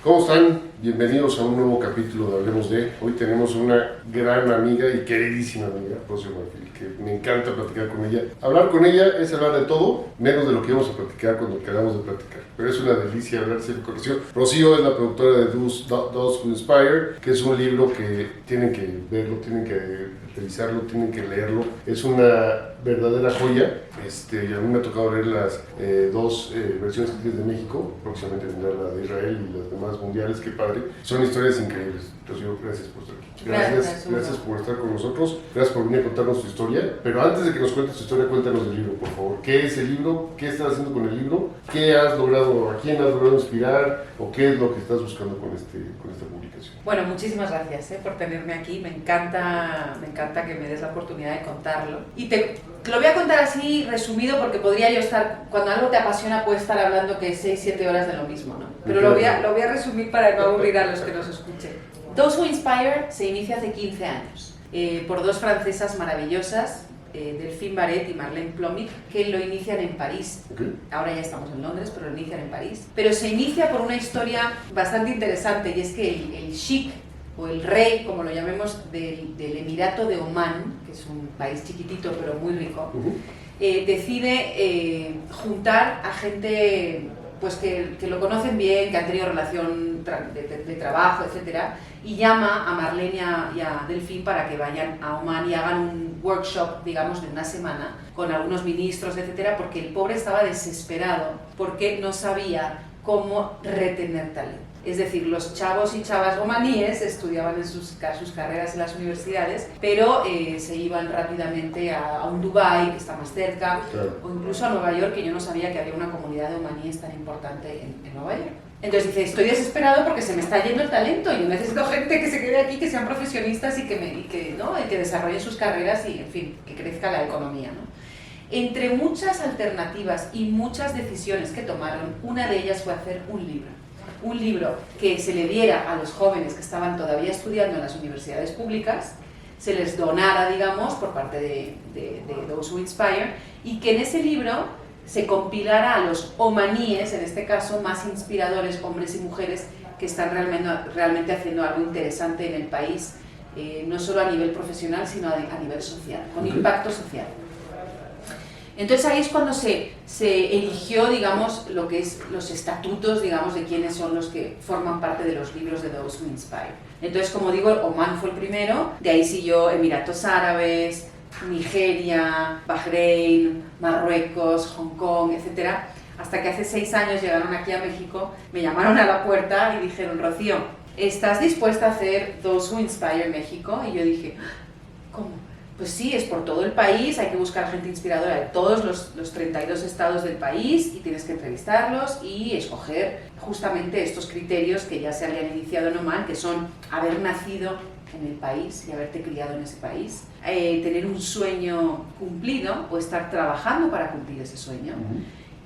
¿Cómo están? Bienvenidos a un nuevo capítulo de Hablemos de. Hoy tenemos una gran amiga y queridísima amiga, Rocío Marfil, que me encanta platicar con ella. Hablar con ella es hablar de todo, menos de lo que íbamos a platicar cuando quedamos de platicar. Pero es una delicia hablar siempre con Rocío. Rocío es la productora de Those Who Inspire, que es un libro que tienen que verlo, tienen que revisarlo, tienen que leerlo. Es una verdadera joya. Y a mí me ha tocado leer las dos versiones que tienes de México, próximamente tendrá la de Israel y las demás mundiales. Qué padre. Son historias increíbles. Rocío, gracias por estar aquí. Gracias por estar con nosotros. Gracias por venir a contarnos tu historia. Pero antes de que nos cuentes tu historia, cuéntanos del libro, por favor. ¿Qué es el libro? ¿Qué estás haciendo con el libro? ¿Qué has logrado? ¿A quién has logrado inspirar? ¿O qué es lo que estás buscando con esta publicación? Bueno, muchísimas gracias por tenerme aquí. Me encanta que me des la oportunidad de contarlo. Y te lo voy a contar así resumido porque podría yo estar, cuando algo te apasiona, puedes estar hablando que 6-7 horas de lo mismo, ¿no? Pero lo voy a resumir para no aburrir a los que nos escuchen. Those Who Inspire se inicia hace 15 años por dos francesas maravillosas, Delphine Baret y Marlène Plomic, que lo inician en París. Ahora ya estamos en Londres, pero lo inician en París. Pero se inicia por una historia bastante interesante, y es que el sheik, o el rey, como lo llamemos, del Emirato de Omán, que es un país chiquitito pero muy rico, decide juntar a gente pues que lo conocen bien, que han tenido relación de trabajo, etc. Y llama a Marlène y a Delphine para que vayan a Omán y hagan un workshop, digamos, de una semana con algunos ministros, etc. Porque el pobre estaba desesperado porque no sabía cómo retener talento. Es decir, los chavos y chavas omaníes estudiaban en sus carreras en las universidades, pero se iban rápidamente a un Dubái, que está más cerca, claro, o incluso a Nueva York, que yo no sabía que había una comunidad de omaníes tan importante en Nueva York. Entonces dice, estoy desesperado porque se me está yendo el talento, yo necesito gente que se quede aquí, que sean profesionistas y que desarrollen sus carreras y, en fin, que crezca la economía, ¿no? Entre muchas alternativas y muchas decisiones que tomaron, una de ellas fue hacer un libro que se le diera a los jóvenes que estaban todavía estudiando en las universidades públicas, se les donara, digamos, por parte de Those Who Inspire, y que en ese libro se compilara a los omaníes, en este caso más inspiradores, hombres y mujeres, que están realmente haciendo algo interesante en el país, no solo a nivel profesional, sino a nivel social, con impacto social. Entonces ahí es cuando se eligió, digamos, lo que es los estatutos, digamos, de quiénes son los que forman parte de los libros de Those Who Inspire. Entonces, como digo, Omán fue el primero, de ahí siguió Emiratos Árabes, Nigeria, Bahrein, Marruecos, Hong Kong, etc. Hasta que hace 6 años llegaron aquí a México, me llamaron a la puerta y dijeron, Rocío, ¿estás dispuesta a hacer Those Who Inspire México? Y yo dije, ¿cómo? Pues sí, es por todo el país, hay que buscar gente inspiradora de todos los 32 estados del país y tienes que entrevistarlos y escoger justamente estos criterios que ya se habían iniciado en Omán, que son haber nacido en el país y haberte criado en ese país, tener un sueño cumplido o estar trabajando para cumplir ese sueño,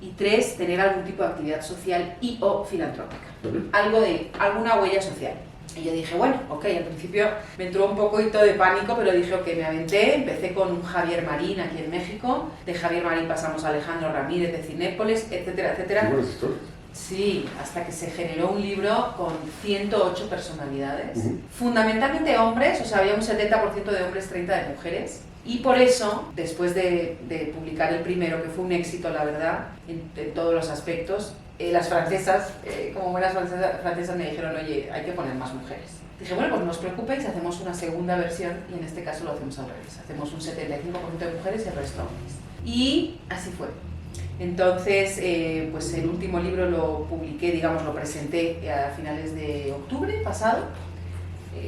y 3, tener algún tipo de actividad social y o filantrópica, alguna huella social. Y yo dije, bueno, ok, al principio me entró un poquito de pánico, pero dije, ok, me aventé, empecé con un Javier Marín aquí en México, de Javier Marín pasamos a Alejandro Ramírez de Cinépolis, etcétera, etcétera. Buenas historias. Sí, hasta que se generó un libro con 108 personalidades, fundamentalmente hombres, o sea, había un 70% de hombres, 30% de mujeres. Y por eso, después de publicar el primero, que fue un éxito, la verdad, en todos los aspectos, las francesas, como buenas francesas, me dijeron, oye, hay que poner más mujeres. Dije, bueno, pues no os preocupéis, hacemos una segunda versión y en este caso lo hacemos al revés. Hacemos un 75% de mujeres y el resto hombres. Y así fue. Entonces, pues el último libro lo publiqué, digamos, lo presenté a finales de octubre pasado,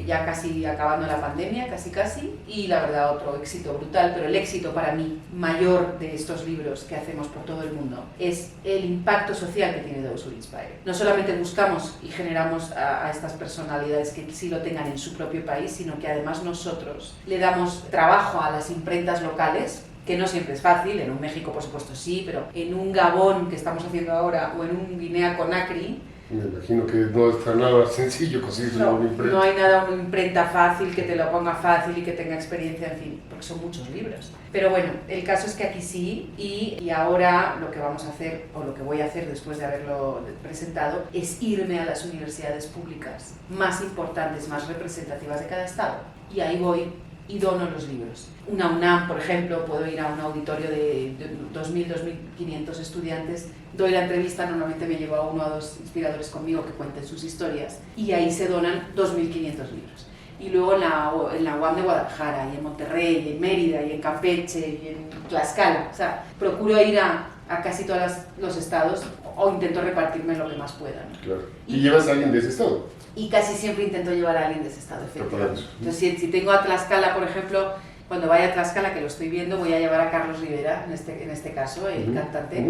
ya casi acabando la pandemia, casi, y la verdad otro éxito brutal, pero el éxito para mí mayor de estos libros que hacemos por todo el mundo es el impacto social que tiene Those Who Inspire. No solamente buscamos y generamos a estas personalidades que sí lo tengan en su propio país, sino que además nosotros le damos trabajo a las imprentas locales, que no siempre es fácil, en un México por supuesto sí, pero en un Gabón que estamos haciendo ahora o en un Guinea Conakry, Me imagino que no está nada sencillo conseguirse una imprenta. No hay nada, una imprenta fácil, que te lo ponga fácil y que tenga experiencia, en fin, porque son muchos libros. Pero bueno, el caso es que aquí sí, y ahora lo que vamos a hacer, o lo que voy a hacer después de haberlo presentado, es irme a las universidades públicas más importantes, más representativas de cada estado. Y ahí voy y dono los libros. Una UNAM, por ejemplo, puedo ir a un auditorio de 2.000, 2.500 estudiantes, doy la entrevista, normalmente me llevo a 1 o 2 inspiradores conmigo que cuenten sus historias, y ahí se donan 2.500 libros. Y luego en la UAM de Guadalajara, y en Monterrey, y en Mérida, y en Campeche, y en Tlaxcala. O sea, procuro ir a casi todos los estados, o intento repartirme lo que más pueda, ¿no? Claro. ¿Y llevas a alguien de ese estado? Y casi siempre intento llevar a alguien de ese estado, efectivamente. Entonces, si tengo a Tlaxcala, por ejemplo, cuando vaya a Tlaxcala, que lo estoy viendo, voy a llevar a Carlos Rivera, en este caso, el cantante,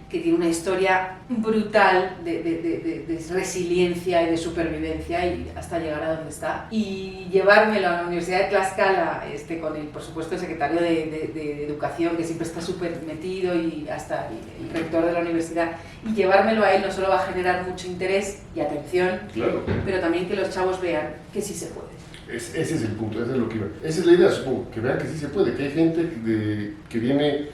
que tiene una historia brutal de resiliencia y de supervivencia y hasta llegar a donde está. Y llevármelo a la Universidad de Tlaxcala, con el, por supuesto, el secretario de Educación, que siempre está súper metido, y hasta el rector de la universidad, y llevármelo a él no solo va a generar mucho interés y atención, claro, pero también que los chavos vean que sí se puede. Ese es el punto, ese es lo que iba. Esa es la idea, supongo, que vean que sí se puede, que hay gente que viene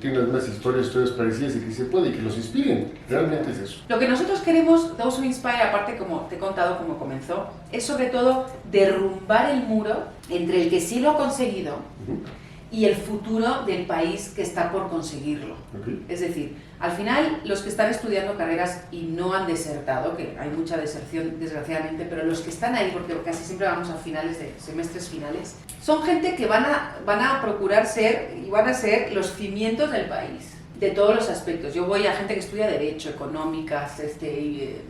tiene algunas historias parecidas y que se puede y que los inspiren. Realmente es eso. Lo que nosotros queremos, Those Who Inspire, aparte como te he contado cómo comenzó, es sobre todo derrumbar el muro entre el que sí lo ha conseguido y el futuro del país que está por conseguirlo. Okay. Es decir, al final los que están estudiando carreras y no han desertado, que hay mucha deserción desgraciadamente, pero los que están ahí, porque casi siempre vamos a finales de semestres finales, son gente que van a procurar ser y van a ser los cimientos del país, de todos los aspectos. Yo voy a gente que estudia Derecho, Económicas,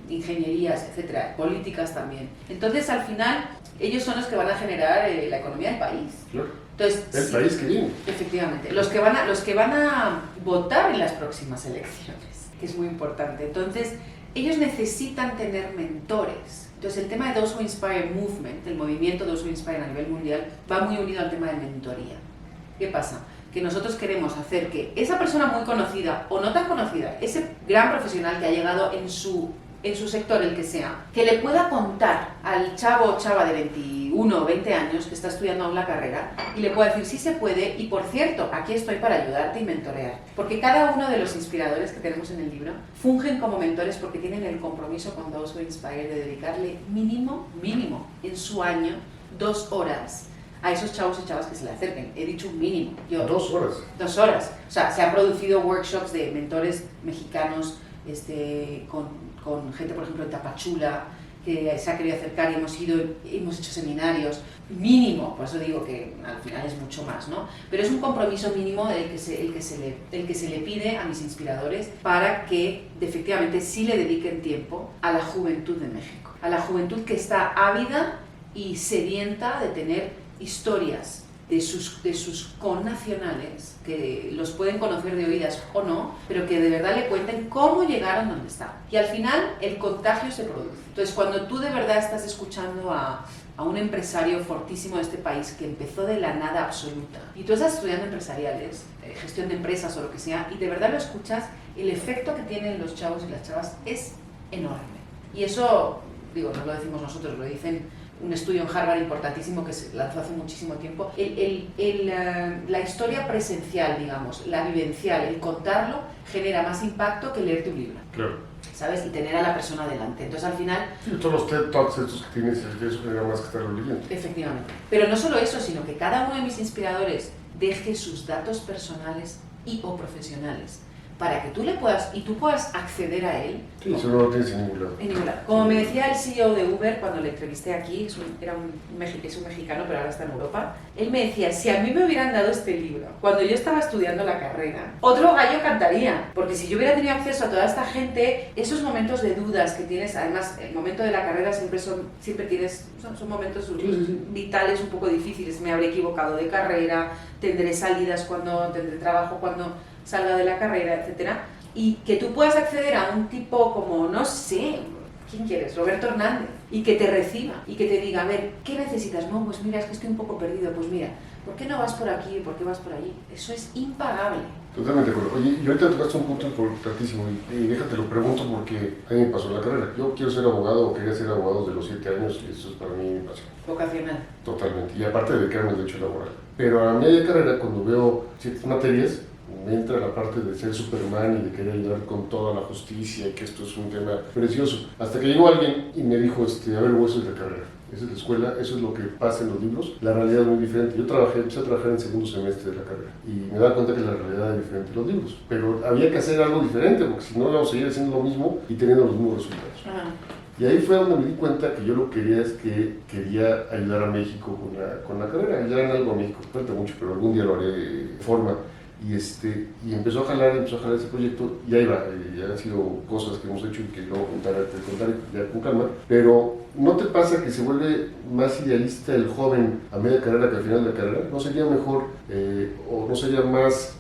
Ingenierías, etcétera, Políticas también. Entonces, al final, ellos son los que van a generar la economía del país. Claro. Entonces, el país que viene. Efectivamente, los que van a votar en las próximas elecciones, que es muy importante. Entonces, ellos necesitan tener mentores. Entonces, el tema de Those Who Inspire Movement, el movimiento Those Who Inspire a nivel mundial, va muy unido al tema de mentoría. ¿Qué pasa? Que nosotros queremos hacer que esa persona muy conocida o no tan conocida, ese gran profesional que ha llegado en su sector, el que sea, que le pueda contar al chavo o chava de 21 o 20 años que está estudiando aún la carrera y le pueda decir sí se puede, y por cierto, aquí estoy para ayudarte y mentorear. Porque cada uno de los inspiradores que tenemos en el libro fungen como mentores porque tienen el compromiso con Those Who Inspire de dedicarle mínimo en su año 2 horas a esos chavos y chavas que se le acerquen. He dicho un mínimo. 2 horas. 2 horas. O sea, se han producido workshops de mentores mexicanos con gente, por ejemplo, en Tapachula, que se ha querido acercar y hemos hecho seminarios. Mínimo, por eso digo que al final es mucho más, ¿no? Pero es un compromiso mínimo el que se le pide a mis inspiradores para que efectivamente sí le dediquen tiempo a la juventud de México. A la juventud que está ávida y sedienta de tener historias de sus connacionales, que los pueden conocer de oídas o no, pero que de verdad le cuenten cómo llegaron donde están. Y al final el contagio se produce. Entonces, cuando tú de verdad estás escuchando a un empresario fortísimo de este país que empezó de la nada absoluta, y tú estás estudiando empresariales, gestión de empresas o lo que sea, y de verdad lo escuchas, el efecto que tienen los chavos y las chavas es enorme. Y eso, digo, no lo decimos nosotros, lo dicen un estudio en Harvard importantísimo que se lanzó hace muchísimo tiempo. La historia presencial, digamos, la vivencial, el contarlo, genera más impacto que leerte un libro. Claro. ¿Sabes? Y tener a la persona delante. Entonces, al final... Sí, todos los TED Talks estos que tienes, eso genera más que estarlo leyendo. Efectivamente. Pero no solo eso, sino que cada uno de mis inspiradores deje sus datos personales y o profesionales para que tú puedas acceder a él. Sí, eso no lo tienes en ningún lado. En ningún lado. Como me decía el CEO de Uber cuando le entrevisté aquí, es un mexicano, pero ahora está en Europa, él me decía, si a mí me hubieran dado este libro cuando yo estaba estudiando la carrera, otro gallo cantaría, porque si yo hubiera tenido acceso a toda esta gente, esos momentos de dudas que tienes, además el momento de la carrera son momentos vitales un poco difíciles, me habré equivocado de carrera, tendré salidas tendré trabajo cuando salga de la carrera, etcétera, y que tú puedas acceder a un tipo como, no sé, ¿quién quieres? Roberto Hernández, y que te reciba, y que te diga, a ver, ¿qué necesitas? No, pues mira, es que estoy un poco perdido, pues mira, ¿por qué no vas por aquí? ¿Por qué vas por allí? Eso es impagable. Totalmente de acuerdo. Oye, y ahorita tocaste un punto importantísimo y déjate lo pregunto porque a mí me pasó la carrera. Yo quiero ser abogado o quería ser abogado desde los 7 años y eso es para mí mi pasión. Vocacional. Totalmente. Y aparte de dedicarme al derecho laboral. Pero a media carrera, cuando veo ciertas materias, me entra la parte de ser Superman y de querer ayudar con toda la justicia y que esto es un tema precioso. Hasta que llegó alguien y me dijo, a ver, eso es la carrera. Esa es la escuela, eso es lo que pasa en los libros. La realidad es muy diferente. Yo empecé a trabajar en el segundo semestre de la carrera y me daba cuenta que la realidad es diferente en los libros. Pero había que hacer algo diferente porque si no íbamos a seguir haciendo lo mismo y teniendo los mismos resultados. Ajá. Y ahí fue donde me di cuenta que yo lo que quería es que quería ayudar a México con la carrera, ayudar en algo a México. Falta mucho, pero algún día lo haré de forma. Y empezó a jalar ese proyecto y ahí va, ya han sido cosas que hemos hecho y que luego contaré ya con calma, pero ¿no te pasa que se vuelve más idealista el joven a media carrera que al final de la carrera? ¿No sería mejor o no sería más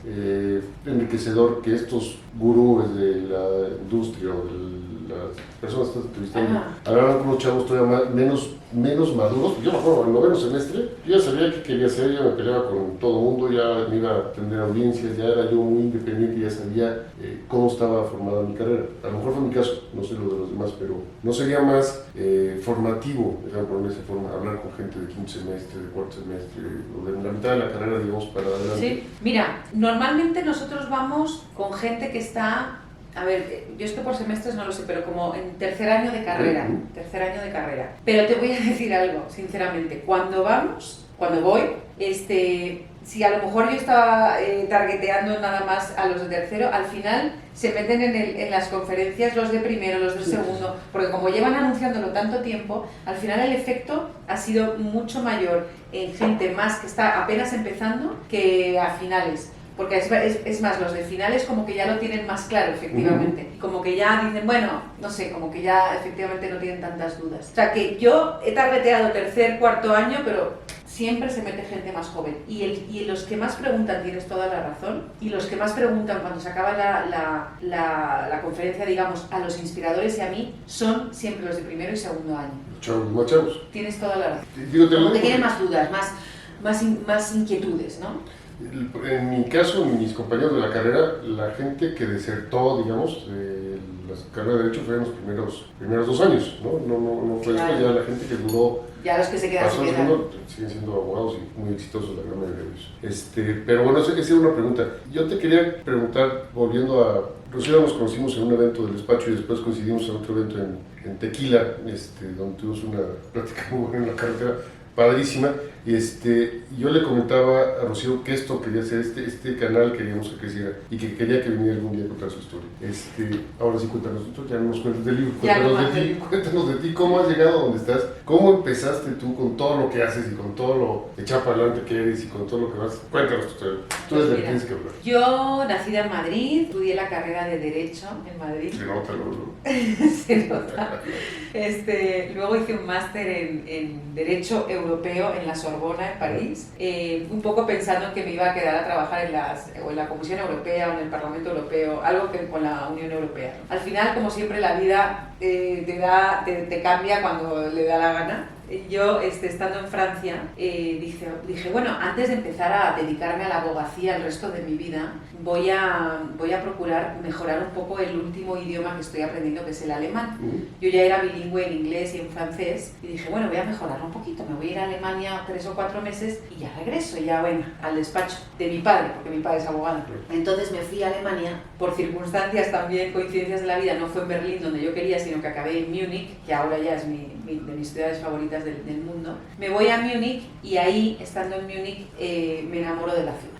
enriquecedor que estos gurúes de la industria o de las personas que estás entrevistando hablaran con unos chavos todavía menos maduros? Yo me acuerdo, en el noveno semestre, yo ya sabía qué quería hacer, ya me peleaba con todo el mundo, ya me iba a atender audiencias, ya era yo muy independiente, ya sabía cómo estaba formada mi carrera. A lo mejor fue mi caso, no sé lo de los demás, pero no sería más formativo, por esa forma, hablar con gente de quinto semestre, de cuarto semestre, o de la mitad de la carrera, digamos, para adelante. Sí, mira, normalmente nosotros vamos con gente que está... A ver, yo es que por semestres no lo sé, pero como en tercer año de carrera. Pero te voy a decir algo, sinceramente. Cuando voy, si a lo mejor yo estaba targeteando nada más a los de tercero, al final se meten en las conferencias los de primero, los de segundo, porque como llevan anunciándolo tanto tiempo, al final el efecto ha sido mucho mayor en gente más que está apenas empezando que a finales. Porque es más, los de finales como que ya lo tienen más claro, efectivamente. Y como que ya dicen, bueno, no sé, como que ya efectivamente no tienen tantas dudas. O sea, que yo he targeteado tercer, cuarto año, pero siempre se mete gente más joven. Y los que más preguntan, tienes toda la razón, y los que más preguntan cuando se acaba la conferencia, digamos, a los inspiradores y a mí, son siempre los de primero y segundo año. Chavos. Tienes toda la razón. Como que tienen más dudas, más inquietudes, ¿no? En mi caso, mis compañeros de la carrera, la gente que desertó, digamos, la carrera de Derecho fue en los primeros 2 años, ¿no? No fue después, ya la gente que duró. Ya los que se quedan, siguen siendo abogados y muy exitosos la gran mayoría de ellos. Pero bueno, esa es una pregunta. Yo te quería preguntar, volviendo a... Rocío nos conocimos en un evento del despacho y después coincidimos en otro evento en Tequila, donde tuvimos una plática muy buena en la carretera, padrísima. Yo le comentaba a Rocío que esto quería hacer, este canal queríamos que creciera y que quería que viniera algún día a contar su historia. Ahora sí, cuéntanos, ya no nos cuentas del libro, cuéntanos de ti, cómo has llegado a donde estás, cómo empezaste tú con todo lo que haces y con todo lo echado para adelante que eres y con todo lo que vas. Cuéntanos tu historia. Tú eres la que tienes que hablar. Yo, nacida en Madrid, estudié la carrera de Derecho en Madrid. Se nota, ¿no? Se nota. Luego hice un máster en Derecho Europeo en la Sorbona, en París, un poco pensando que me iba a quedar a trabajar en la Comisión Europea o en el Parlamento Europeo, algo que con la Unión Europea. Al final, como siempre, la vida te cambia cuando le da la gana. Yo, estando en Francia, dije, bueno, antes de empezar a dedicarme a la abogacía el resto de mi vida, voy a procurar mejorar un poco el último idioma que estoy aprendiendo, que es el alemán. Yo ya era bilingüe en inglés y en francés, y dije, bueno, voy a mejorarlo un poquito, me voy a ir a Alemania 3 o 4 meses y ya regreso, ya bueno, al despacho de mi padre, porque mi padre es abogado. Entonces me fui a Alemania, por circunstancias también, coincidencias de la vida, no fue en Berlín donde yo quería, sino que acabé en Múnich, que ahora ya es de mis ciudades favoritas del mundo. Me voy a Múnich y ahí, estando en Múnich, me enamoro de la ciudad.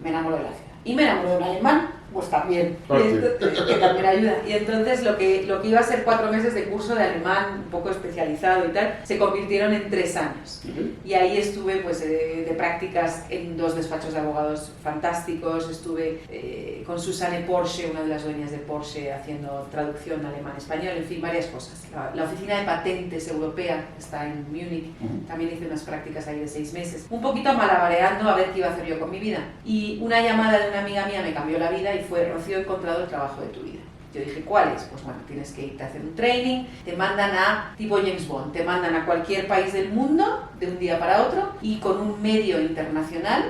Y me enamoro de un alemán, pues también, que también ayuda. Y entonces lo que iba a ser 4 meses de curso de alemán, un poco especializado y tal, se convirtieron en 3 años. Y ahí estuve pues de prácticas en 2 despachos de abogados fantásticos, estuve con Susanne Porsche, una de las dueñas de Porsche, haciendo traducción alemán-español, en fin, varias cosas. La oficina de patentes europea está en Múnich, también hice unas prácticas ahí de 6 meses, un poquito malabareando a ver qué iba a hacer yo con mi vida. Y una llamada de una amiga mía me cambió la vida y fue: Rocío, he encontrado el trabajo de tu vida. Yo dije, ¿cuál es? Pues bueno, tienes que irte a hacer un training, te mandan tipo James Bond, te mandan a cualquier país del mundo de un día para otro y con un medio internacional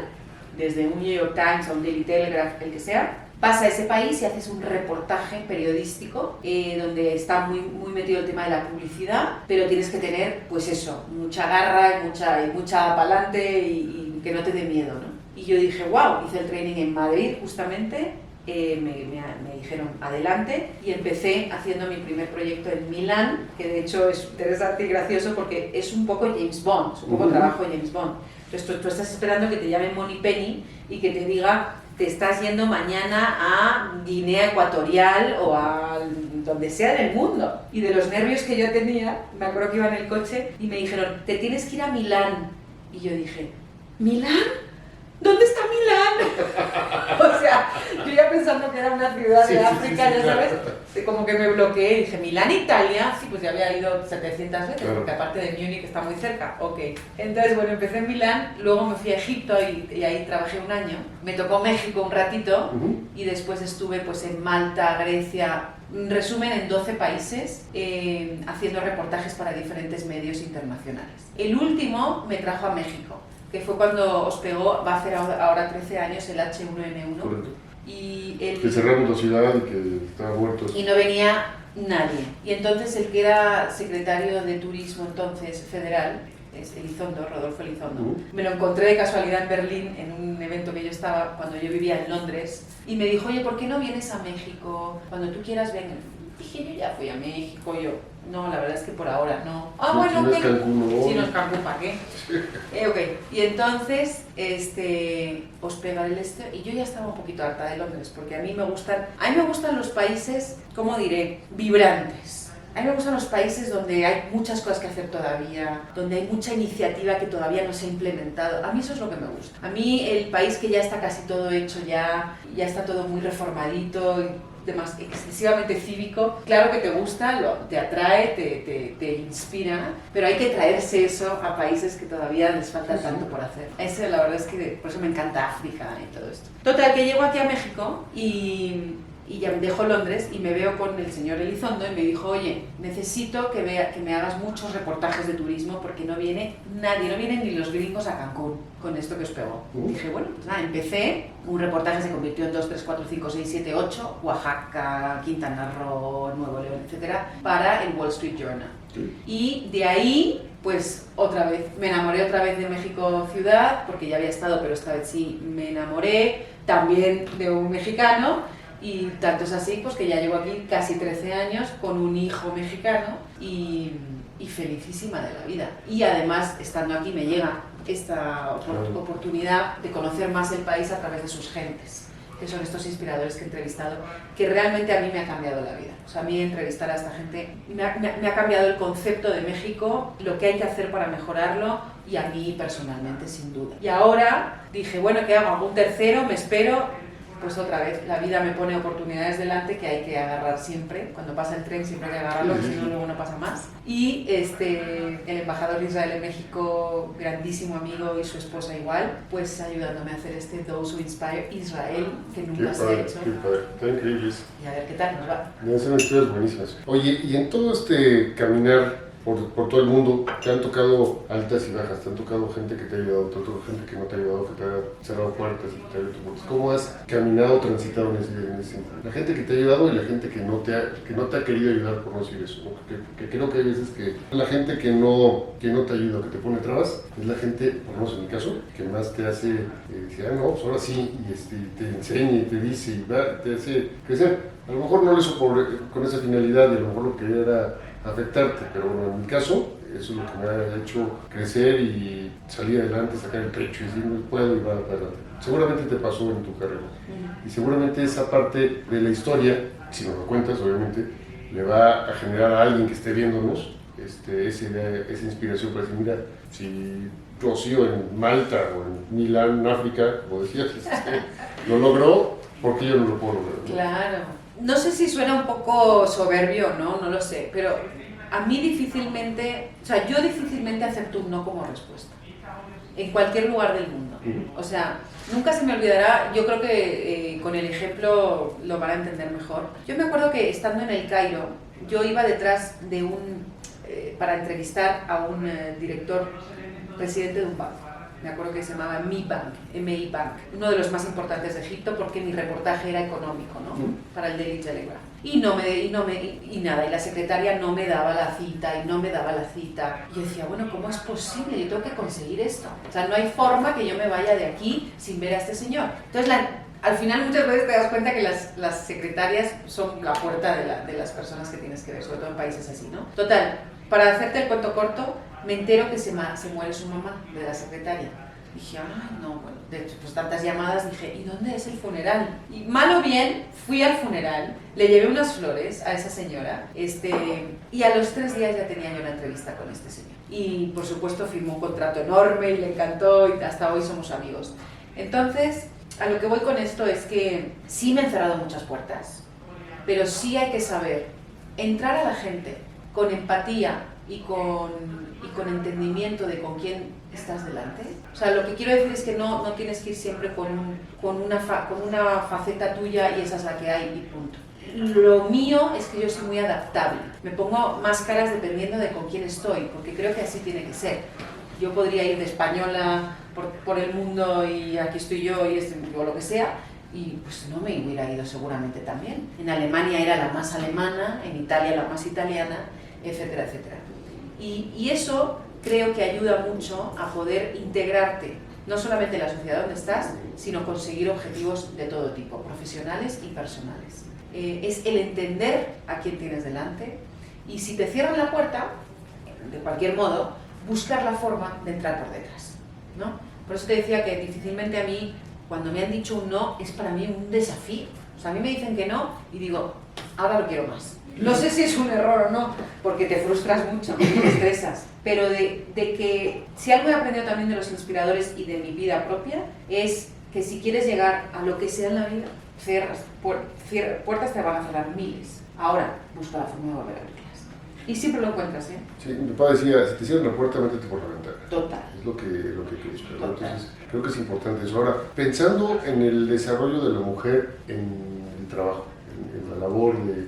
desde un New York Times a un Daily Telegraph, el que sea, vas a ese país y haces un reportaje periodístico donde está muy metido el tema de la publicidad, pero tienes que tener, pues eso, mucha garra y mucha pa'lante y que no te dé miedo, ¿no? Y yo dije, wow, hice el training en Madrid justamente, me dijeron adelante y empecé haciendo mi primer proyecto en Milán, que de hecho es interesante y gracioso porque es un poco James Bond, es un poco trabajo de James Bond. Entonces tú estás esperando que te llame Moneypenny y que te diga, te estás yendo mañana a Guinea Ecuatorial o a donde sea del mundo. Y de los nervios que yo tenía, me acuerdo que iba en el coche y me dijeron, te tienes que ir a Milán. Y yo dije, ¿Milán? ¿Dónde está Milán? O sea, yo ya pensando que era una ciudad de África, ya sabes, como que me bloqueé y dije, ¿Milán, Italia? Sí, pues ya había ido 700 veces, porque aparte de Múnich está muy cerca. Ok. Entonces, bueno, empecé en Milán, luego me fui a Egipto y ahí trabajé un año. Me tocó México un ratito y después estuve pues en Malta, Grecia, en resumen, en 12 países, haciendo reportajes para diferentes medios internacionales. El último me trajo a México, que fue cuando os pegó, va a hacer ahora 13 años el H1N1. Correcto. Y que cerramos la ciudad y que estaba muerto. Y no venía nadie. Y entonces el que era secretario de Turismo entonces federal, es Elizondo, Rodolfo Elizondo, me lo encontré de casualidad en Berlín, en un evento que yo estaba cuando yo vivía en Londres, y me dijo, oye, ¿por qué no vienes a México? Cuando tú quieras, ven. Dije, yo ya fui a México, yo, no, la verdad es que por ahora no. Ah, bueno, si no es Cancún, no. Si no es Cancún, ¿para qué? Ok, y entonces, os pega el y yo ya estaba un poquito harta de Londres, porque a mí me gustan los países, ¿cómo diré? Vibrantes. A mí me gustan los países donde hay muchas cosas que hacer todavía, donde hay mucha iniciativa que todavía no se ha implementado. A mí eso es lo que me gusta. A mí el país que ya está casi todo hecho, ya está todo muy reformadito, excesivamente cívico, claro que te gusta, te atrae, te inspira, pero hay que traerse eso a países que todavía les falta tanto por hacer. Eso, la verdad es que por eso me encanta África y todo esto. Total, que llego aquí a México y ya dejo Londres y me veo con el señor Elizondo y me dijo, oye, necesito que me hagas muchos reportajes de turismo porque no viene nadie, no vienen ni los gringos a Cancún con esto que os pegó. Dije, bueno, pues nada, empecé, un reportaje se convirtió en 2, 3, 4, 5, 6, 7, 8, Oaxaca, Quintana Roo, Nuevo León, etcétera, para el Wall Street Journal. Y de ahí, pues otra vez, me enamoré otra vez de México ciudad, porque ya había estado, pero esta vez sí me enamoré, también de un mexicano. Y tanto es así, pues que ya llevo aquí casi 13 años con un hijo mexicano y felicísima de la vida. Y además, estando aquí, me llega esta oportunidad de conocer más el país a través de sus gentes, que son estos inspiradores que he entrevistado, que realmente a mí me ha cambiado la vida. O sea, a mí entrevistar a esta gente me ha cambiado el concepto de México, lo que hay que hacer para mejorarlo, y a mí personalmente, sin duda. Y ahora dije, bueno, ¿qué hago? ¿Algún tercero? ¿Me espero? Pues otra vez, la vida me pone oportunidades delante que hay que agarrar siempre. Cuando pasa el tren siempre hay que agarrarlo, porque si no luego no pasa más. Y el embajador de Israel en México, grandísimo amigo, y su esposa igual, pues ayudándome a hacer Those Who Inspire Israel, que nunca se ha hecho. Qué padre, está increíble. Y a ver qué tal nos va. Son historias buenísimas. Oye, y en todo este caminar por todo el mundo, te han tocado altas y bajas, te han tocado gente que te ha ayudado, te ha tocado gente que no te ha ayudado, que te ha cerrado puertas, que te ha abierto puertas. ¿Cómo has caminado, transitado en ese sentido? La gente que te ha ayudado y la gente que no te ha querido ayudar, por no decir eso, ¿no? Que creo que hay veces que la gente que no te ayuda, que te pone trabas, es la gente, por lo menos en mi caso, que más te hace decir, no, pues ahora sí, y te enseña y te dice, y te hace crecer. A lo mejor no lo hizo con esa finalidad y a lo mejor lo que quería era afectarte, pero bueno, en mi caso, eso es lo que me ha hecho crecer y salir adelante, sacar el pecho y decir, no puedo y va para adelante. Seguramente te pasó en tu carrera y seguramente esa parte de la historia, si nos lo cuentas, obviamente, le va a generar a alguien que esté viéndonos esa inspiración para decir, mira, si Rocío en Malta o en Milán, en África, como decías, lo logró, ¿por qué yo no lo puedo lograr? Claro. No sé si suena un poco soberbio, no lo sé, pero a mí yo difícilmente acepto un no como respuesta, en cualquier lugar del mundo. O sea, nunca se me olvidará, yo creo que con el ejemplo lo van a entender mejor. Yo me acuerdo que estando en el Cairo, yo iba detrás de para entrevistar a un director, presidente de un banco. me acuerdo que se llamaba Mi Bank, MI Bank, uno de los más importantes de Egipto porque mi reportaje era económico, ¿no? Para el Daily Telegraph. Y nada, y la secretaria no me daba la cita, y no me daba la cita. Y yo decía, bueno, ¿cómo es posible? Yo tengo que conseguir esto. O sea, no hay forma que yo me vaya de aquí sin ver a este señor. Entonces, al final muchas veces te das cuenta que las secretarias son la puerta de las personas que tienes que ver, sobre todo en países así, ¿no? Total, para hacerte el cuento corto, me entero que se muere su mamá, de la secretaria. Dije, ay, no, bueno, de hecho, pues tantas llamadas, dije, ¿y dónde es el funeral? Y mal o bien, fui al funeral, le llevé unas flores a esa señora, y a los 3 días ya tenía yo una entrevista con este señor. Y, por supuesto, firmó un contrato enorme y le encantó, y hasta hoy somos amigos. Entonces, a lo que voy con esto es que sí me han cerrado muchas puertas, pero sí hay que saber entrar a la gente con empatía y con entendimiento de con quién estás delante. O sea, lo que quiero decir es que no tienes que ir siempre con una faceta tuya y esa es la que hay y punto. Lo mío es que yo soy muy adaptable. Me pongo máscaras dependiendo de con quién estoy, porque creo que así tiene que ser. Yo podría ir de española por el mundo y aquí estoy yo o lo que sea, y pues no me hubiera ido seguramente también. En Alemania era la más alemana, en Italia la más italiana, etcétera, etcétera. Y eso creo que ayuda mucho a poder integrarte, no solamente en la sociedad donde estás, sino conseguir objetivos de todo tipo, profesionales y personales. Es el entender a quién tienes delante y si te cierran la puerta, de cualquier modo, buscar la forma de entrar por detrás, ¿no? Por eso te decía que difícilmente a mí, cuando me han dicho un no, es para mí un desafío. O sea, a mí me dicen que no y digo, ahora lo quiero más. No sé si es un error o no, porque te frustras mucho, te estresas, pero de que si algo he aprendido también de los inspiradores y de mi vida propia, es que si quieres llegar a lo que sea en la vida, puertas te van a cerrar miles. Ahora, busca la forma de volver a abrirlas. Y siempre lo encuentras, ¿eh? Sí, mi papá decía, si te cierran la puerta, métete por la ventana. Total. Es lo que quieres, pero entonces creo que es importante eso. Ahora, pensando en el desarrollo de la mujer en el trabajo, en la labor de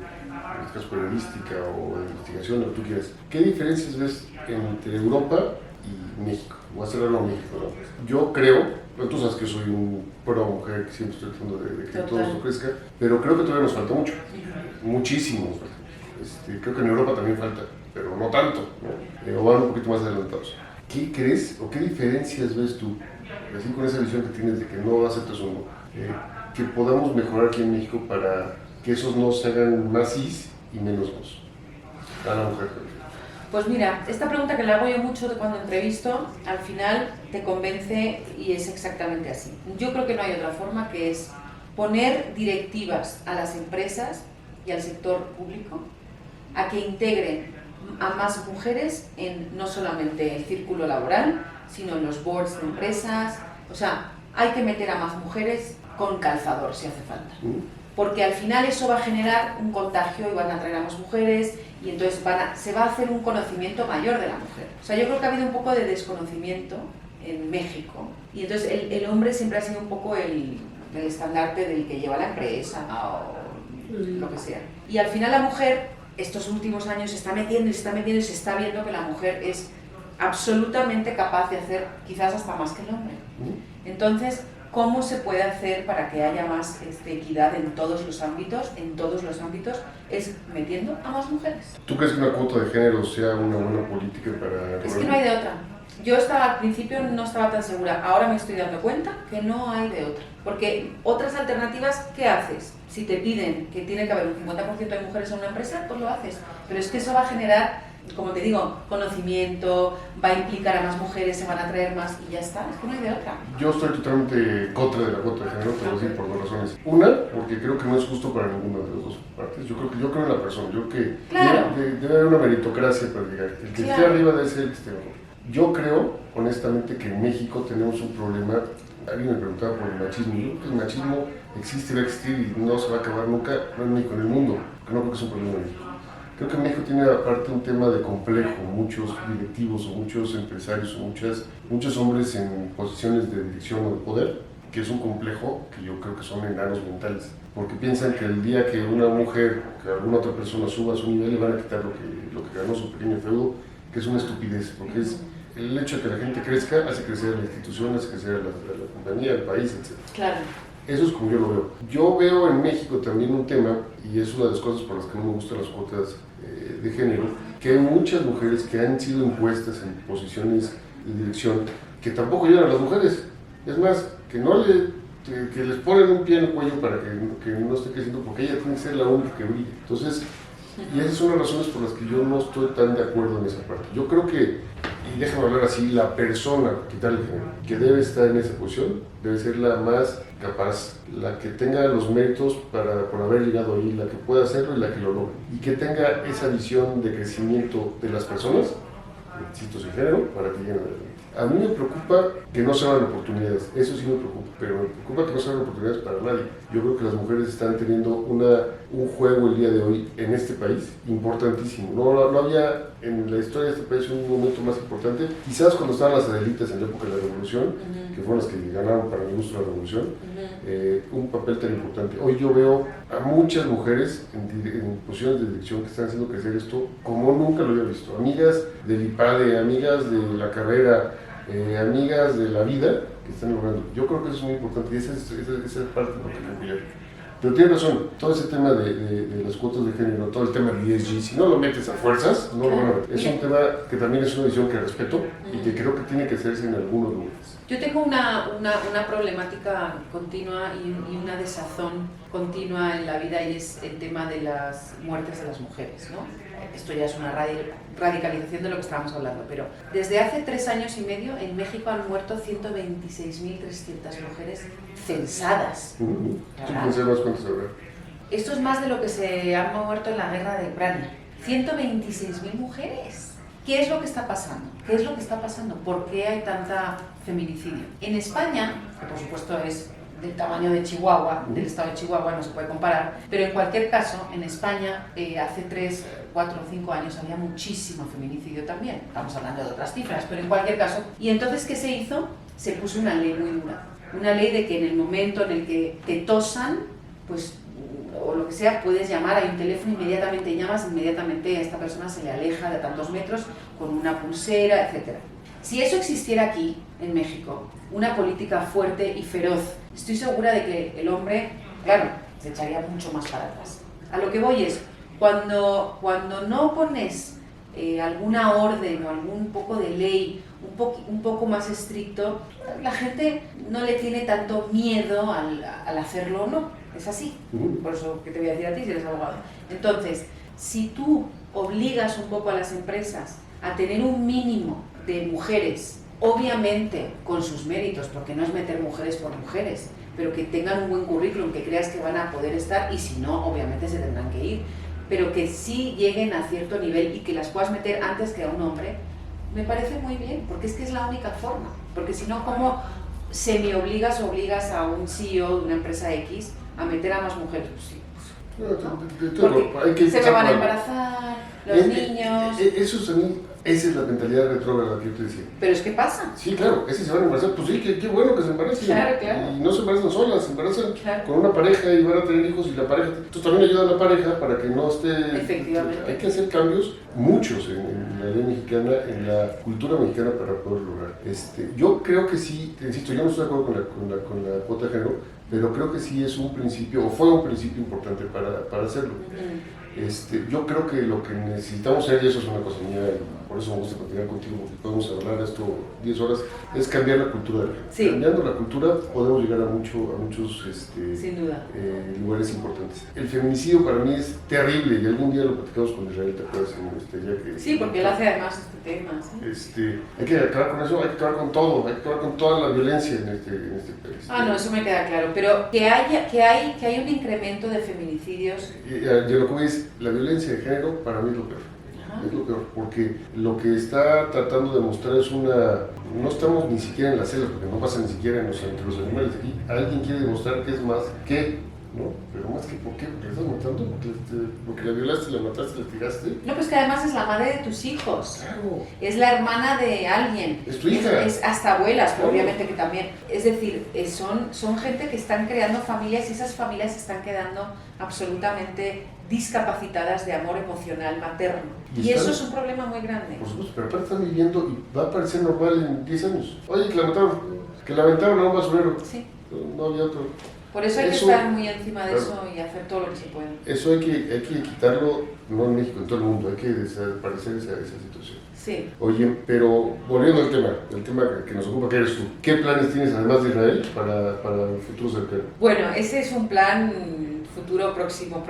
periodística o de investigación, lo que tú quieras, ¿qué diferencias ves entre Europa y México? Voy a cerrarlo a México, ¿no? Yo creo, tú sabes que soy un pro mujer, que siempre estoy tratando de que todo esto crezca, pero creo que todavía nos falta mucho, muchísimo nos falta. Creo que en Europa también falta, pero no tanto, ¿no? O van un poquito más adelantados. ¿Qué crees o qué diferencias ves tú, así con esa visión que tienes de que no aceptas un no, que podamos mejorar aquí en México para que esos no se hagan más cis y menos vos a la mujer? Pues mira, esta pregunta que le hago yo mucho de cuando entrevisto, al final te convence y es exactamente así. Yo creo que no hay otra forma que es poner directivas a las empresas y al sector público a que integren a más mujeres en no solamente el círculo laboral, sino en los boards de empresas. O sea, hay que meter a más mujeres con calzador si hace falta. Porque al final eso va a generar un contagio y van a traer a más mujeres y entonces se va a hacer un conocimiento mayor de la mujer. O sea, yo creo que ha habido un poco de desconocimiento en México y entonces el hombre siempre ha sido un poco el estandarte del que lleva la empresa o lo que sea. Y al final la mujer, estos últimos años, se está metiendo y se está viendo que la mujer es absolutamente capaz de hacer quizás hasta más que el hombre. Entonces, ¿cómo se puede hacer para que haya más equidad en todos los ámbitos? En todos los ámbitos es metiendo a más mujeres. ¿Tú crees que una cuota de género sea una buena política para...? Es que no hay de otra. Yo al principio no estaba tan segura, ahora me estoy dando cuenta que no hay de otra. Porque otras alternativas, ¿qué haces? Si te piden que tiene que haber un 50% de mujeres en una empresa, pues lo haces. Pero es que eso va a generar, como te digo, conocimiento, va a implicar a más mujeres, se van a traer más y ya está, es que no hay de otra. Yo estoy totalmente contra de la cuota de género, te voy a decir por dos razones. Una, porque creo que no es justo para ninguna de las dos partes. Yo creo en la persona, yo creo que debe haber una meritocracia para llegar. El que esté arriba debe ser el que esté abajo. Yo creo, honestamente, que en México tenemos un problema. Alguien me preguntaba por el machismo. Yo creo que el machismo existe, va a existir y no se va a acabar nunca, no en México, en el mundo. Porque no creo que es un problema en México. Creo que México tiene aparte un tema de complejo, muchos directivos o muchos empresarios o muchos hombres en posiciones de dirección o de poder, que es un complejo que yo creo que son enanos mentales, porque piensan que el día que una mujer, que alguna otra persona suba a su nivel, le van a quitar lo que ganó su pequeño feudo, que es una estupidez, porque es el hecho de que la gente crezca hace crecer a la institución, hace crecer a la compañía, al país, etc. Claro. Eso es como yo lo veo. Yo veo en México también un tema, y es una de las cosas por las que no me gustan las cuotas de género, que hay muchas mujeres que han sido impuestas en posiciones de dirección que tampoco llegan a las mujeres. Es más, que les ponen un pie en el cuello para que no esté creciendo, porque ella tiene que ser la única que brille. Entonces, y esas son las razones por las que yo no estoy tan de acuerdo en esa parte. Yo creo que, y déjame hablar así, la persona, quitarle el género, que debe estar en esa posición, debe ser la más capaz, la que tenga los méritos por haber llegado ahí, la que pueda hacerlo y la que lo logre. Y que tenga esa visión de crecimiento de las personas, insisto, sin género, para que lleguen adelante. A mí me preocupa que no se abran oportunidades, eso sí me preocupa, pero me preocupa que no se abran oportunidades para nadie. Yo creo que las mujeres están teniendo un juego el día de hoy en este país importantísimo. No había en la historia de este país un momento más importante, quizás cuando estaban las Adelitas en la época de la Revolución, que fueron las que ganaron para mi gusto la Revolución, un papel tan importante. Hoy yo veo a muchas mujeres en posiciones de dirección que están haciendo crecer esto como nunca lo había visto. Amigas del IPADE, amigas de la carrera, amigas de la vida que están logrando. Yo creo que eso es muy importante y esa es parte de lo que hay que apoyar. Pero tiene razón, todo ese tema de las cuotas de género, todo el tema del ESG, si no lo metes a fuerzas, no lo van a meter. Es un tema que también es una visión que respeto y que creo que tiene que hacerse en algunos lugares. Yo tengo una problemática continua y una desazón continua en la vida, y es el tema de las muertes de las mujeres, ¿no? Esto ya es una radicalización de lo que estábamos hablando, pero desde hace 3 años y medio en México han muerto 126.300 mujeres censadas. ¿Tú pensé más cuántas habrá? Esto es más de lo que se han muerto en la guerra de Ucrania. 126.000 mujeres. ¿Qué es lo que está pasando? ¿Qué es lo que está pasando? ¿Por qué hay tanta feminicidio? En España, que por supuesto es del tamaño de Chihuahua, del estado de Chihuahua, no se puede comparar, pero en cualquier caso, en España, hace 3, 4 o 5 años había muchísimo feminicidio también. Estamos hablando de otras cifras, pero en cualquier caso. Y entonces, ¿qué se hizo? Se puso una ley muy dura. Una ley de que en el momento en el que te tosan, pues, o lo que sea, puedes llamar, hay un teléfono, inmediatamente llamas, inmediatamente a esta persona se le aleja de tantos metros con una pulsera, etc. Si eso existiera aquí, en México, una política fuerte y feroz, estoy segura de que el hombre, claro, se echaría mucho más para atrás. A lo que voy es, cuando no pones alguna orden o algún poco de ley, un poco más estricto, la gente no le tiene tanto miedo al hacerlo o no. Es así, por eso que te voy a decir a ti si eres abogado. Entonces, si tú obligas un poco a las empresas a tener un mínimo de mujeres, obviamente con sus méritos, porque no es meter mujeres por mujeres, pero que tengan un buen currículum, que creas que van a poder estar, y si no, obviamente se tendrán que ir, pero que sí lleguen a cierto nivel y que las puedas meter antes que a un hombre, me parece muy bien, porque es que es la única forma. Porque si no, ¿cómo semi-obligas o obligas a un CEO de una empresa X a meter a más mujeres? Pues sí. Porque se me van a embarazar, los niños... Eso a mí, esa es la mentalidad retrógrada que yo te decía. ¿Pero es que pasa? Sí, claro, ese se van a embarazar, pues sí, qué bueno que se embaracen. Claro, claro. Y no se embarazan solas, se embarazan con una pareja y van a tener hijos y la pareja... Entonces también ayuda a la pareja para que no esté... Efectivamente. Hay que hacer cambios, muchos en la ley mexicana, en la cultura mexicana para poder lograr. Yo creo que sí, te insisto, yo no estoy de acuerdo con la cuota de género, pero creo que sí es un principio, o fue un principio importante para hacerlo. Yo creo que lo que necesitamos hacer, y eso es una cosa mía, y por eso me gusta continuar contigo, porque podemos hablar esto 10 horas, es cambiar la cultura de la gente. Sí. Cambiando la cultura podemos llegar a muchos sin duda. Lugares importantes. El feminicidio para mí es terrible, y algún día lo platicamos con Israel, ¿te acuerdas? Sí, porque él hace además este tema. ¿Sí? Hay que acabar con eso, hay que acabar con todo, hay que acabar con toda la violencia en este país. No, eso me queda claro, pero que hay un incremento de feminicidios. Yo lo que voy es, la violencia de género para mí es lo peor. Es lo peor, porque lo que está tratando de mostrar es no estamos ni siquiera en la selva, porque no pasa ni siquiera entre los animales. Aquí alguien quiere demostrar que es más que, ¿no? Pero más que, ¿por qué? Porque la estás matando, porque la violaste, la mataste, la tiraste. No, pues que además es la madre de tus hijos. Claro. Es la hermana de alguien. Es tu hija. Es hasta abuelas, claro. Obviamente que también. Es decir, son gente que están creando familias, y esas familias están quedando absolutamente discapacitadas de amor emocional materno. Y están, eso es un problema muy grande. Por supuesto, pero aparte están viviendo y va a parecer normal en 10 años. Oye, que la aventaron a un basurero. Sí. No había otro. Por eso hay que estar muy encima de eso y hacer todo lo que se pueda. Eso hay que quitarlo, no en México, en todo el mundo, hay que desaparecer esa situación. Sí. Oye, pero volviendo al tema que nos ocupa, que eres tú, ¿qué planes tienes además de Israel para el futuro cercano? Bueno, ese es un plan futuro próximo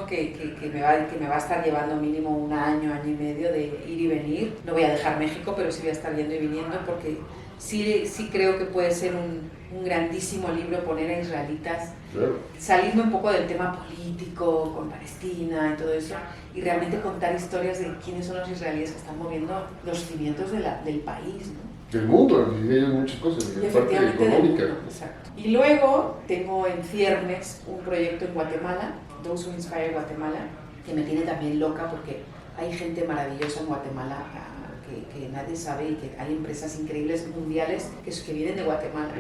que me va a estar llevando mínimo un año y medio de ir y venir. No voy a dejar México, pero sí voy a estar yendo y viniendo porque sí creo que puede ser un grandísimo libro poner a israelitas, claro, salirme un poco del tema político con Palestina y todo eso y realmente contar historias de quiénes son los israelíes que están moviendo los cimientos del país, ¿no? Del mundo, y de muchas cosas, Y la parte económica. Exacto. Y luego tengo en ciernes un proyecto en Guatemala, Those Who Inspire Guatemala, que me tiene también loca porque hay gente maravillosa en Guatemala que nadie sabe y que hay empresas increíbles mundiales que vienen de Guatemala.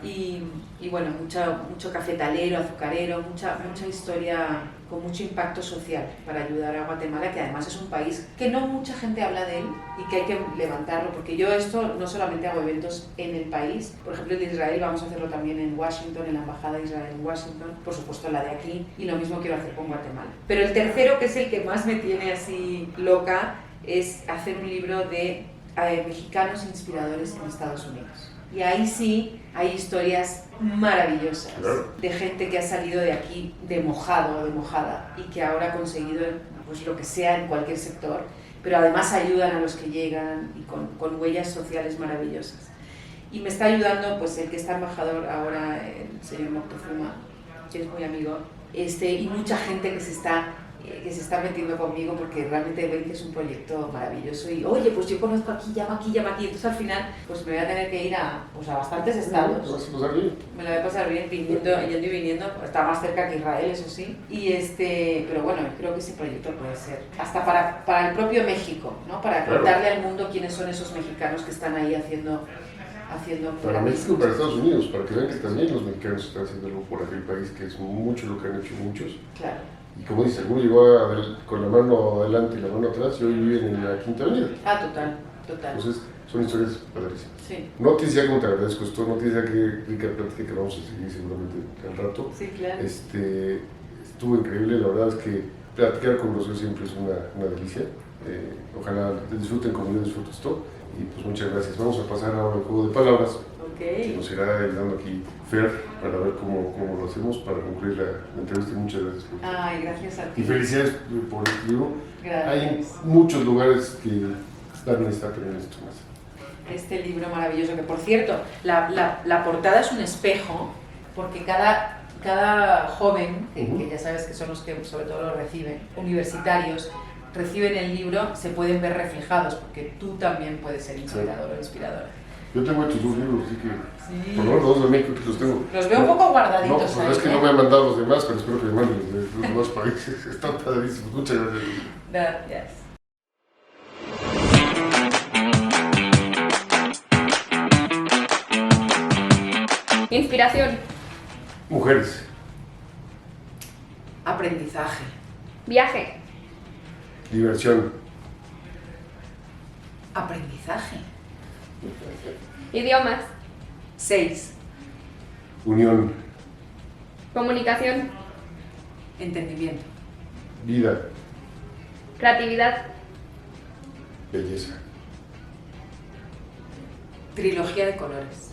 Y bueno, mucho cafetalero, azucarero, mucha historia con mucho impacto social para ayudar a Guatemala, que además es un país que no mucha gente habla de él y que hay que levantarlo, porque yo esto no solamente hago eventos en el país, por ejemplo el de Israel vamos a hacerlo también en Washington, en la Embajada de Israel en Washington, por supuesto la de aquí, y lo mismo quiero hacer con Guatemala. Pero el tercero, que es el que más me tiene así loca, es hacer un libro de mexicanos inspiradores en Estados Unidos. Y ahí sí hay historias maravillosas, claro, de gente que ha salido de aquí de mojado o de mojada y que ahora ha conseguido pues, lo que sea en cualquier sector, pero además ayudan a los que llegan y con huellas sociales maravillosas. Y me está ayudando pues el que está embajador ahora, el señor Moctezuma, que es muy amigo, y mucha gente que se está metiendo conmigo porque realmente ven que es un proyecto maravilloso y oye, pues yo conozco aquí, llama aquí, entonces al final pues me voy a tener que ir a bastantes estados. Me la voy a pasar bien yendo y viniendo, está más cerca que Israel, eso sí, pero bueno, creo que ese proyecto puede ser hasta para el propio México, ¿no? Para contarle al mundo quiénes son esos mexicanos que están ahí haciendo para México y para Estados Unidos, para que vean que también los mexicanos están haciendo algo por aquel país, que es mucho lo que han hecho muchos. Claro. Y como dice, alguno llegó con la mano adelante y la mano atrás y hoy viven en la Quinta Avenida. Ah, total. Entonces, son historias padrísimas. Sí. No tienes idea cómo te agradezco esto, no tienes idea qué plática que vamos a seguir seguramente al rato. Sí, claro. Estuvo increíble, la verdad es que platicar con los siempre es una delicia. Ojalá disfruten como yo disfruto esto. Y pues muchas gracias. Vamos a pasar ahora al juego de palabras. Okay. Que nos irá ayudando aquí Fer para ver cómo lo hacemos para concluir la entrevista. Muchas gracias por Ay, gracias a ti. Y felicidades por el libro. Gracias. Hay muchos lugares que están teniendo esto más. Este libro maravilloso, que por cierto, la portada es un espejo, porque cada joven, que ya sabes que son los que sobre todo lo reciben, universitarios, reciben el libro, se pueden ver reflejados, porque tú también puedes ser inspirador o inspiradora. Yo tengo estos dos libros, así que sí. Por lo menos los dos de México que los tengo. Los veo un poco guardaditos. No, pues es que no me han mandado los demás, pero espero que me manden los demás países. Están padrísimos. Muchas gracias. Gracias. Inspiración. Mujeres. Aprendizaje. Viaje. Diversión. Aprendizaje. Idiomas. 6. Unión. Comunicación. Entendimiento. Vida. Creatividad. Belleza. Trilogía de colores.